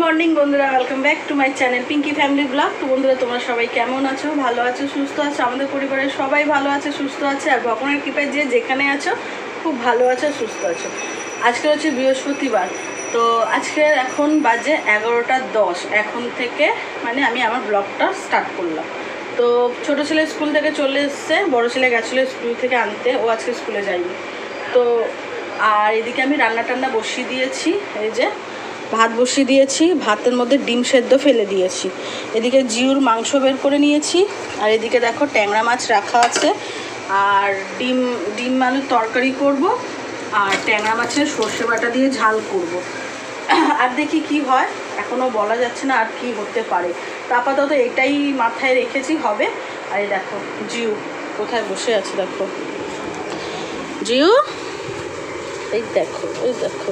Morning বন্ধুরা, welcome back to my channel Pinki family blog. তো বন্ধুরা, তোমরা সবাই কেমন আছো? ভালো আছো, সুস্থ আছো? আমাদের পরিবারের সবাই ভালো আছে, সুস্থ আছে, আর ভগবানের কৃপায় যে যেখানে আছো খুব ভালো আছো, সুস্থ আছো। আজকে হচ্ছে বৃহস্পতিবার। তো আজকে এখন বাজে 11:10। এখন থেকে মানে আমি আমার ব্লগটা স্টার্ট করলাম। তো ছোটো ছেলে স্কুল থেকে চলে এসছে, বড়ো ছেলে গেছিলো স্কুল থেকে আনতে, ও আজকে স্কুলে যায়নি। তো আর এদিকে আমি রান্না টান্না বসিয়ে দিয়েছি। এই যে ভাত বসিয়ে দিয়েছি, ভাতের মধ্যে ডিম সেদ্ধ ফেলে দিয়েছি। এদিকে জিউর মাংস বের করে নিয়েছি, আর এদিকে দেখো ট্যাংরা মাছ রাখা আছে, আর ডিম আলুর তরকারি করব, আর ট্যাংরা মাছের সর্ষে বাটা দিয়ে ঝাল করব। আর দেখি কি হয়, এখনও বলা যাচ্ছে না আর কি হতে পারে। তো আপাতত এটাই মাথায় রেখেছি হবে। আর এই দেখো জিউ কোথায় বসে আছে, দেখো জিউ, এই দেখো এই দেখো।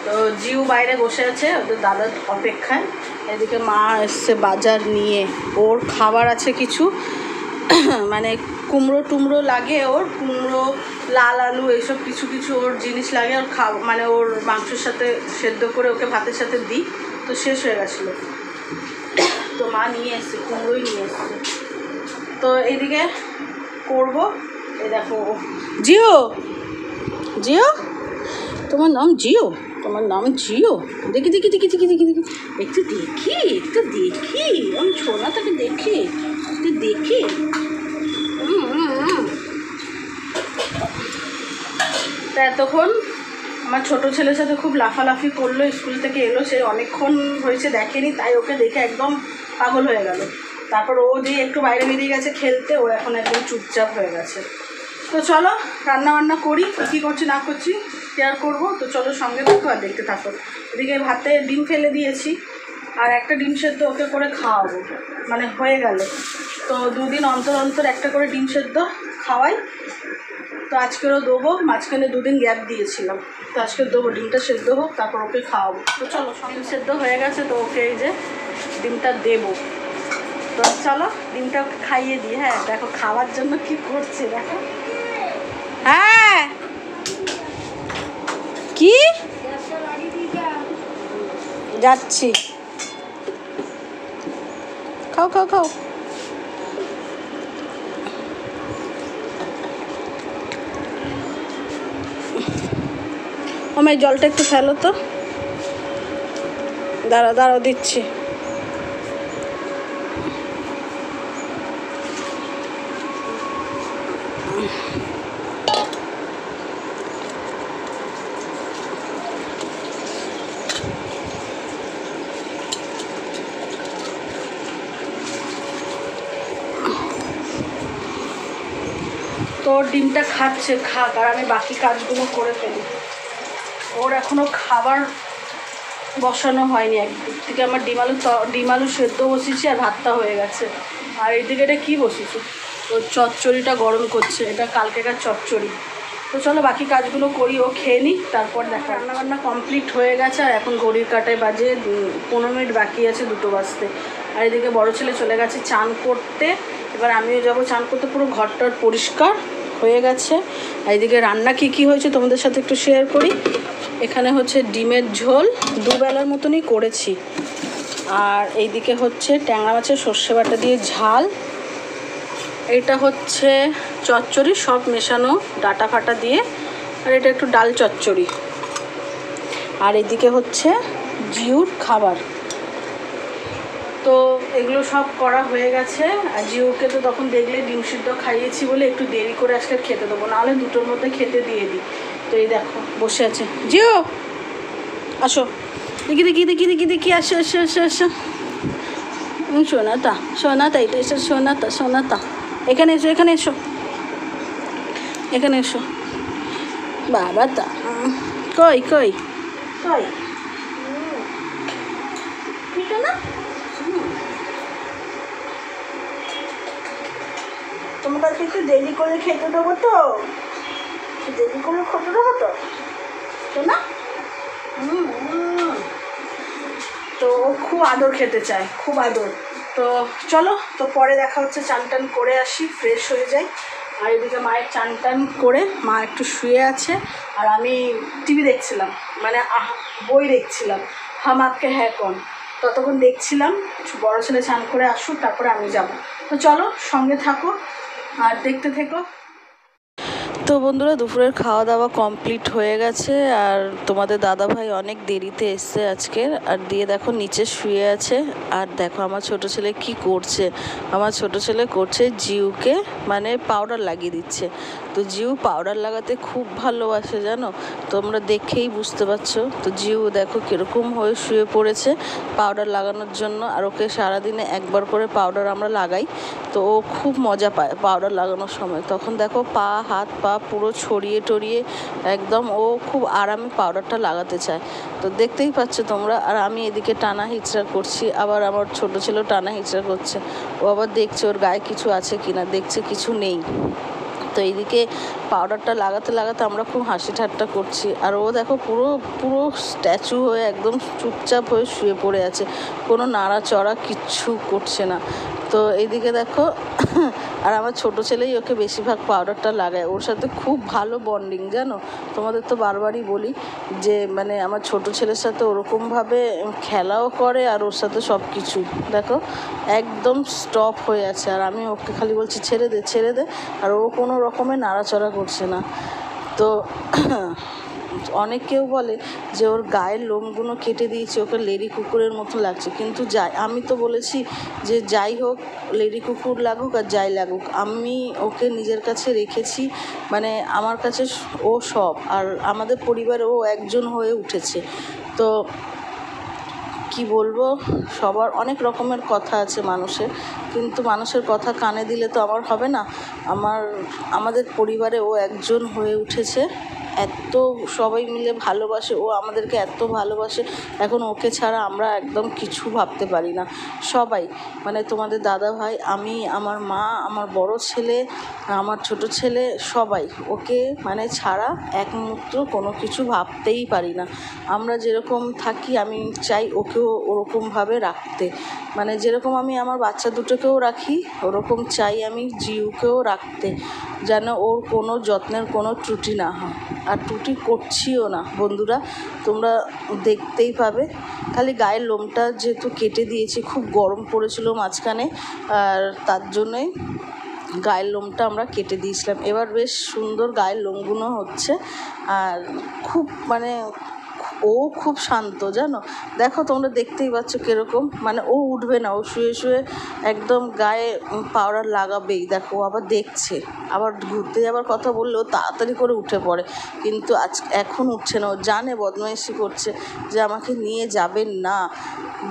তো জিউ বাইরে বসে আছে ওদের দাদার অপেক্ষায়। এদিকে মা এসছে বাজার নিয়ে, ওর খাবার আছে কিছু, মানে কুমড়ো টুমড়ো লাগে, ওর কুমড়ো, লাল আলু, এইসব কিছু কিছু ওর জিনিস লাগে। ওর মানে ওর মাংসের সাথে সেদ্ধ করে ওকে ভাতের সাথে দিই, তো শেষ হয়ে গেছিলো, তো মা নিয়ে এসছে, কুমড়োই নিয়ে এসছে। তো এইদিকে করবো। এই দেখো জিও, জিও, তোমার নাম জিও, তোমার নাম জিও। দেখি দেখি দেখি দেখি দেখি দেখি একটু দেখি, একটু দেখি, আমি ছোনাটাকে দেখি, একটু দেখি। তা এতক্ষণ আমার ছোটো ছেলের সাথে খুব লাফালাফি করলো, স্কুল থেকে এলো, সে অনেকক্ষণ হয়েছে দেখেনি, তাই ওকে দেখে একদম পাগল হয়ে গেল। তারপর ও যে একটু বাইরে বেরিয়ে গেছে খেলতে, ও এখন একদম চুপচাপ হয়ে গেছে। তো চলো রান্না বান্না করি, কী করছি না করছি শেয়ার করবো। তো চলো সঙ্গে থাকো আর দেখতে থাকো। এদিকে ভাতে ডিম ফেলে দিয়েছি, আর একটা ডিম সেদ্ধ ওকে করে খাওয়াবো, মানে হয়ে গেল। তো দুদিন অন্তর অন্তর একটা করে ডিম সেদ্ধ খাওয়াই। তো আজকেরও দেবো, মাঝখানে দুদিন গ্যাপ দিয়েছিলাম, তো আজকে দেবো, ডিমটা সেদ্ধ হোক তারপর ওকে খাওয়াবো। তো চলো, ডিম সেদ্ধ হয়ে গেছে, তো ওকে এই যে ডিমটা দেবো। তো চলো ডিমটা খাইয়ে দিই। হ্যাঁ দেখো খাওয়ার জন্য কি করছে দেখো। হ্যাঁ কি যাচ্ছি, খাও খাও খাও। আমার জলটা একটু ফেলো তো, দাঁড়াও দাঁড়াও দিচ্ছি। তো ডিমটা খাচ্ছে, খাক, আর আমি বাকি কাজগুলো করে ফেলি। ওর এখনও খাবার বসানো হয়নি। একদিক থেকে আমার ডিম আলু সেদ্ধ বসিয়েছি, আর ভাতটা হয়ে গেছে। আর এইদিকে এটা কী বসিয়েছি, ওর চচ্চড়িটা গরম করছে, এটা কালকেকার চচ্চড়ি। তো চলো বাকি কাজগুলো করি, ও খেয়ে নিই, তারপর দেখা। রান্নাবান্না কমপ্লিট হয়ে গেছে, আর এখন ঘড়ির কাঁটায় বাজে 15 মিনিট বাকি আছে 2টো বাজতে। আর এদিকে বড়ো ছেলে চলে গেছে চান করতে, এবার আমিও যাবো চান করতে। পুরো ঘরটার পরিষ্কার হয়ে গেছে। আর এদিকে রান্না কী হয়েছে তোমাদের সাথে একটু শেয়ার করি। এখানে হচ্ছে ডিমের ঝোল, দুবেলার মতনই করেছি। আর এইদিকে হচ্ছে ট্যাংরা মাছের সর্ষে বাটা দিয়ে ঝাল। এটা হচ্ছে চচ্চড়ি, সব মেশানো ডাটা ফাটা দিয়ে। আর এটা একটু ডাল চচ্চড়ি। আর এদিকে হচ্ছে জিউর খাবার। তো এগুলো সব করা হয়ে গেছে। আর জিউকে তো তখন দেখলে ডিম সিদ্ধ খাইয়েছি বলে একটু দেরি করে আজকে খেতে দেবো, নাহলে 2টোর মধ্যে খেতে দিয়ে দিই। তো এই দেখো বসে আছে, জিও আসো, দেখি দেখি দেখি দেখি দেখি, আসো আসো আসো আসো। সোনাতা সোনাতা, এটা এসো সোনাতা সোনাতা, এখানে এসো এখানে এসো এখানে এসো। বাবা তা কই কই কই, ঠিক না? তোমার কাছে একটু দেরি করে খেতে দেবো, তো দেরি করে খেতে দেবো তো না। তো ও খুব আদর খেতে চায়, খুব আদর। তো চলো, তো পরে দেখা হচ্ছে, চান টান করে আসি, ফ্রেশ হয়ে যাই, আর এদিকে মায়ের চান টান করে মা একটু শুয়ে আছে, আর আমি টিভি দেখছিলাম, মানে বই দেখছিলাম, হাম আপকে হ্যাঁ কন। ততক্ষণ দেখছিলাম বড় ছেলে চান করে আসুক, তারপরে আমি যাব। তো চলো সঙ্গে থাকো আর দেখতে থেকো। তো বন্ধুরা, দুপুরের খাওয়া দাওয়া কমপ্লিট হয়ে গেছে, আর তোমাদের দাদা ভাই অনেক দেরিতে এসছে আজকের। আর দিয়ে দেখো নিচে শুয়ে আছে, আর দেখো আমার ছোট ছেলে কি করছে। আমার ছোট ছেলে করছে জিউকে মানে পাউডার লাগিয়ে দিচ্ছে। তো জিউ পাউডার লাগাতে খুব ভালোবাসে জানো, তোমরা দেখেই বুঝতে পারছো। তো জিউ দেখো কীরকম হয়ে শুয়ে পড়েছে পাউডার লাগানোর জন্য। আর ওকে সারাদিনে একবার করে পাউডার আমরা লাগাই, তো ও খুব মজা পায় পাউডার লাগানোর সময়। তখন দেখো পা হাত পা পুরো ছড়িয়ে টড়িয়ে একদম ও খুব আরামে পাউডারটা লাগাতে চায়। তো দেখতেই পাচ্ছ তোমরা। আর আমি এদিকে টানা হিচড়া করছি, আবার আমার ছোট ছেলেও টানা হিচড়া করছে। ও আবার দেখছে ওর গায়ে কিছু আছে কিনা, দেখছে কিছু নেই। তো এইদিকে পাউডারটা লাগাতে লাগাতে আমরা খুব হাসি ঠাট্টা করছি। আর ও দেখো পুরো পুরো স্ট্যাচু হয়ে একদম চুপচাপ হয়ে শুয়ে পড়ে আছে, কোনো নাড়াচড়া কিচ্ছু করছে না। তো এইদিকে দেখো আর আমার ছোট ছেলেই ওকে বেশিরভাগ পাউডারটা লাগায়, ওর সাথে খুব ভালো বন্ডিং জানো। তোমাদের তো বারবারই বলি যে মানে আমার ছোট ছেলের সাথে ওরকমভাবে খেলাও করে, আর ওর সাথে সব কিছু দেখো একদম স্টপ হয়ে আছে। আর আমি ওকে খালি বলছি ছেড়ে দে ছেড়ে দে, আর ও কোনো রকমে নাড়াচড়া করছে না। তো অনেকেও বলে যে ওর গায়ের লোমগুলো কেটে দিয়েছে, ওকে লেডি কুকুরের মতো লাগছে। কিন্তু আমি তো বলেছি যে যাই হোক, লেডি কুকুর লাগুক আর যাই লাগুক, আমি ওকে নিজের কাছে রেখেছি, মানে আমার কাছে ও সব। আর আমাদের পরিবারে ও একজন হয়ে উঠেছে। তো কি বলবো, সবার অনেক রকমের কথা আছে মানুষের, কিন্তু মানুষের কথা কানে দিলে তো আমার হবে না। আমাদের পরিবারে ও একজন হয়ে উঠেছে, এত সবাই মিলে ভালোবাসে, ও আমাদেরকে এত ভালোবাসে। এখন ওকে ছাড়া আমরা একদম কিছু ভাবতে পারি না সবাই, মানে তোমাদের দাদা ভাই, আমি, আমার মা, আমার বড় ছেলে, আমার ছোট ছেলে, সবাই ওকে মানে ছাড়া এক মুহূর্ত কোনো কিছু ভাবতেই পারি না। আমরা যেরকম থাকি আমি চাই ওকেও ওরকমভাবে রাখতে, মানে যেরকম আমি আমার বাচ্চা দুটোকেও রাখি ওরকম চাই আমি জিউকেও রাখতে, যেন ওর কোনো যত্নের কোনো ত্রুটি না হয়। আর ত্রুটি করছিও না বন্ধুরা, তোমরা দেখতেই পাবে। খালি গায়ের লোমটা যেহেতু কেটে দিয়েছি, খুব গরম পড়েছিল মাঝখানে, আর তার জন্যই গায়ের লোমটা আমরা কেটে দিয়েছিলাম। এবার বেশ সুন্দর গায়ের লোমগুলো হচ্ছে, আর খুব মানে ও খুব শান্ত জানো। দেখো তোমরা দেখতেই পাচ্ছ কীরকম, মানে ও উঠবে না, ও শুয়ে শুয়ে একদম গায়ে পাউডার লাগাবেই। দেখো আবার দেখছে, আবার ঘুরতে যাবার কথা বললেও তাড়াতাড়ি করে উঠে পড়ে, কিন্তু এখন উঠছে না। ও জানে বদমাইশি করছে যে আমাকে নিয়ে যাবেন না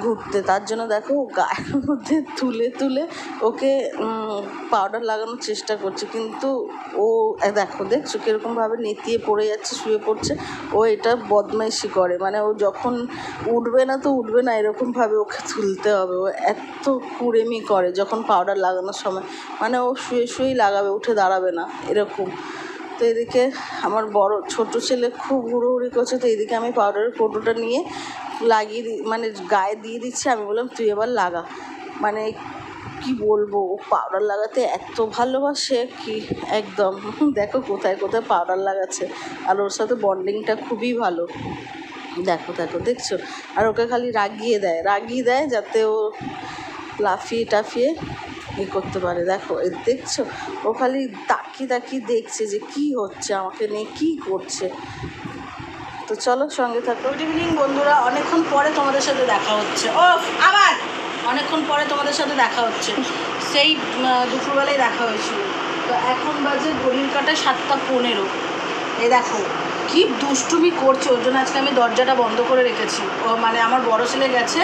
ঘুরতে, তার জন্য দেখো গায়ের মধ্যে তুলে তুলে ওকে পাউডার লাগানোর চেষ্টা করছে। কিন্তু ও দেখছো কীরকমভাবে নেতিয়ে পড়ে যাচ্ছে, শুয়ে পড়ছে। ও এটা বদমাইশি করে, মানে ও যখন উঠবে না তো উঠবে না, এরকমভাবে ওকে তুলতে হবে। ও এত কুড়েমি করে যখন পাউডার লাগানোর সময়, মানে ও শুয়ে শুয়েই লাগাবে, উঠে দাঁড়াবে না এরকম। তো এদিকে আমার ছোট ছেলে খুব হুড়োহুড়ি করছে, তো এদিকে আমি পাউডারের কৌটোটা নিয়ে লাগিয়ে মানে গায়ে দিয়ে দিচ্ছি। আমি বললাম তুই এবার লাগা, মানে কি বলবো, ও পাউডার লাগাতে এত ভালোবাসে কি একদম। দেখো কোথায় কোথায় পাউডার লাগাচ্ছে, আর ওর সাথে বন্ডিংটা খুবই ভালো। দেখো দেখো দেখছো, আর ওকে খালি রাগিয়ে দেয় যাতে ও লাফিয়ে টাফিয়ে করতে পারে। দেখো দেখছো, ও খালি তাকিয়ে তাকিয়ে দেখছে যে কি হচ্ছে, আমাকে নিয়ে কি করছে। তো চলো সঙ্গে থাকো। গুড ইভিনিং বন্ধুরা, অনেকক্ষণ পরে তোমাদের সাথে দেখা হচ্ছে। আবার অনেকক্ষণ পরে তোমাদের সাথে দেখা হচ্ছে, সেই দুপুরবেলায় দেখা হয়েছিল। তো এখন বাজে ঘড়ির কাঁটায় 7:15। এই দেখো কি দুষ্টুমি করছে, ওর জন্য আজকে আমি দরজাটা বন্ধ করে রেখেছি। ও মানে আমার বড় ছেলে গেছে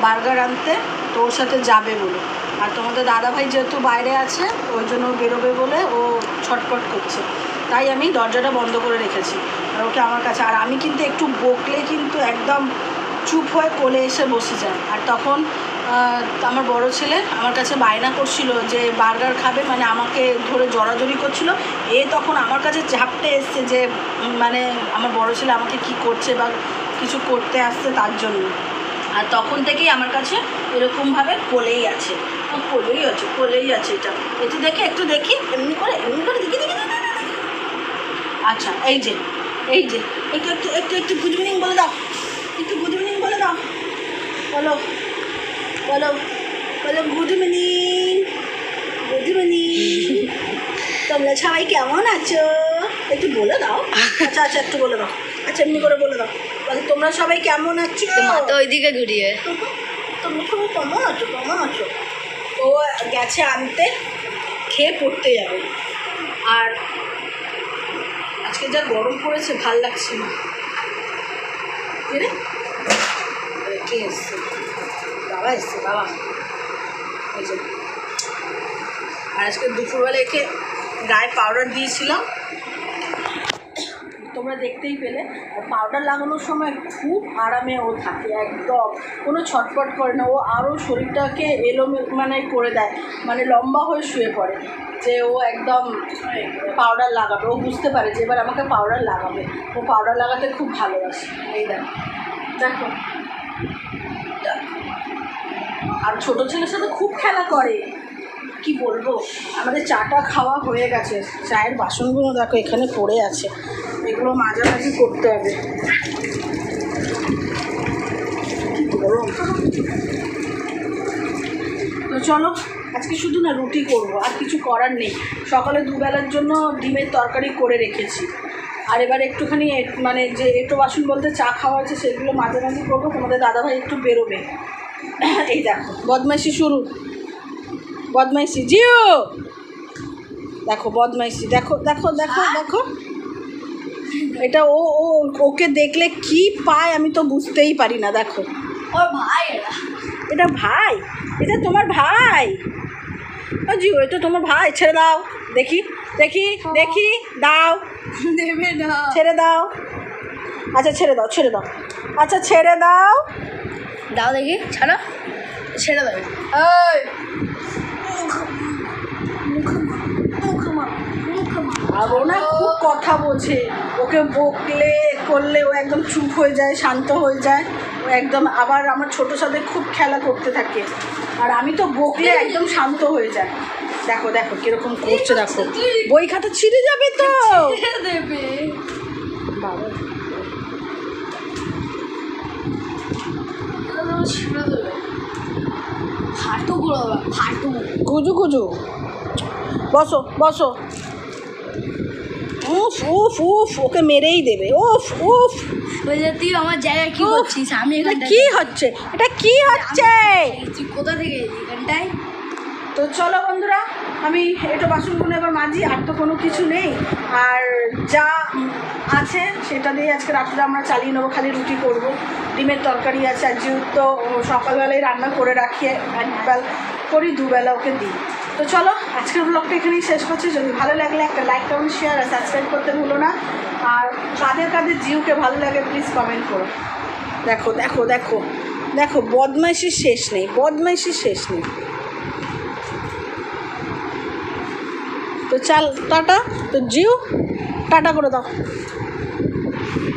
বার্গার আনতে, তো ওর সাথে যাবে বলে। আর তোমাদের দাদাভাই যেহেতু বাইরে আছে ওই জন্য বেরোবে বলে ও ছটফট করছে, তাই আমি দরজাটা বন্ধ করে রেখেছি। আর ওকে আমার কাছে, আর আমি কিন্তু একটু বকলে কিন্তু একদম চুপ হয়ে কোলে এসে বসে যায়। আর তখন আমার বড় ছেলে আমার কাছে বায়না করছিল যে বার্গার খাবে, মানে আমাকে ধরে জড়াজড়ি করছিল। তখন আমার কাছে ঝাপটে এসছে যে মানে আমার বড় ছেলে আমাকে কি করছে বা কিছু করতে আসছে তার জন্য। আর তখন থেকেই আমার কাছে এরকমভাবে কোলেই আছে। কোলেই আছে এটা। একটু দেখি এমনি করে দেখি। আচ্ছা এই যে একটু গুড ইভিনিং বলে দাও, বলো গুড ইভিনিং। তোমরা সবাই কেমন আছো একটু বলে দাও। আচ্ছা একটু বলে দাও। আচ্ছা এমনি করে বলে দাও, তোমরা সবাই কেমন আছো? মাথা ওইদিকে ঘুরিয়ে তোমরা সবাই কেমন আছো? ও গেছে আনতে, খেয়ে পড়তে যাবে। আর আজকে যা গরম পড়েছে ভাল লাগছে না। কে এসছে? বাবা এসছে, বাবা। আর আজকে দুপুরবেলা একে গায়ে পাউডার দিয়েছিলাম, তোমরা দেখতেই পেলে। আর পাউডার লাগানোর সময় খুব আরামে ও থাকে, একদম কোনো ছটফট করে না। ও আরও শরীরটাকে মানে করে দেয়, মানে লম্বা হয়ে শুয়ে পড়ে যে ও একদম পাউডার লাগাবে। ও বুঝতে পারে যে এবার আমাকে পাউডার লাগাবে। ও পাউডার লাগাতে খুব ভালোবাসে। এই দেখো। আর ছোটো ছেলের সাথে খুব খেলা করে, কি বলবো। আমাদের চাটা খাওয়া হয়ে গেছে, চায়ের বাসনগুলো দেখো এখানে পড়ে আছে, এগুলো মাঝামাঝি করতে হবে। তো চলো আজকে শুধু না রুটি করব, আর কিছু করার নেই। সকালে দুবেলার জন্য ডিমের তরকারি করে রেখেছি। আর এবার একটুখানি মানে যে এঁটো বাসন বলতে চা খাওয়া হয়েছে সেগুলো মাঝামাঝি করবো। তোমাদের দাদাভাই একটু বেরোবে। এই দেখো বদমাইশি শুরু, বদমাইশি জিও, দেখো বদমাইশি, দেখো এটা ওকে দেখলে কি পায় আমি তো বুঝতেই পারি না। দেখো ওর ভাই, এটা ভাই, এটা তোমার ভাই। জিও এটা তোমার ভাই, ছেড়ে দাও। দেখি দাও, দেবে না, ছেড়ে দাও। আচ্ছা ছেড়ে দাও। আচ্ছা ছেড়ে দাও দেখি, ছাড়ো, ছেড়ে দেবে। আর ও না খুব কথা বোঝে, ওকে বকলে করলে ও একদম চুপ হয়ে যায়, শান্ত হয়ে যায়। ও একদম আবার আমার ছোটোর সাথে খুব খেলা করতে থাকে, আর আমি তো বকলে একদম শান্ত হয়ে যায়। দেখো কিরকম করছে, দেখো বই খাতা ছিঁড়ে যাবে তো দেবে বাবা। গুজু বসো। উফ ওকে মেরেই দেবে। তুই আমার জায়গায় কি করছিস? আমি এটা কি হচ্ছে? তুই কোথা থেকে এখানটায়? তো চলো বন্ধুরা, আমি এটা বাসনগুলো এবার মাজি, আর তো কোনো কিছু নেই। আর যা আছে সেটা দিয়ে আজকে রাত্রে আমরা চালিয়ে নেবো। খালি রুটি করব, ডিমের তরকারি আছে। আর যেহেতু সকালবেলায় রান্না করে রাখি, একবেলা করি, দুবেলা ওকে দিই। তো চলো আজকের ব্লগটা এখানেই শেষ করছি। যদি ভালো লাগলে একটা লাইক, কমেন্ট, শেয়ার আর সাবস্ক্রাইব করতে ভুলো না। আর কাদের জিউকে ভালো লাগে প্লিজ কমেন্ট করো। দেখো বদমাইশির শেষ নেই। তো টাটা। তো জিউ টাটা করে দাও।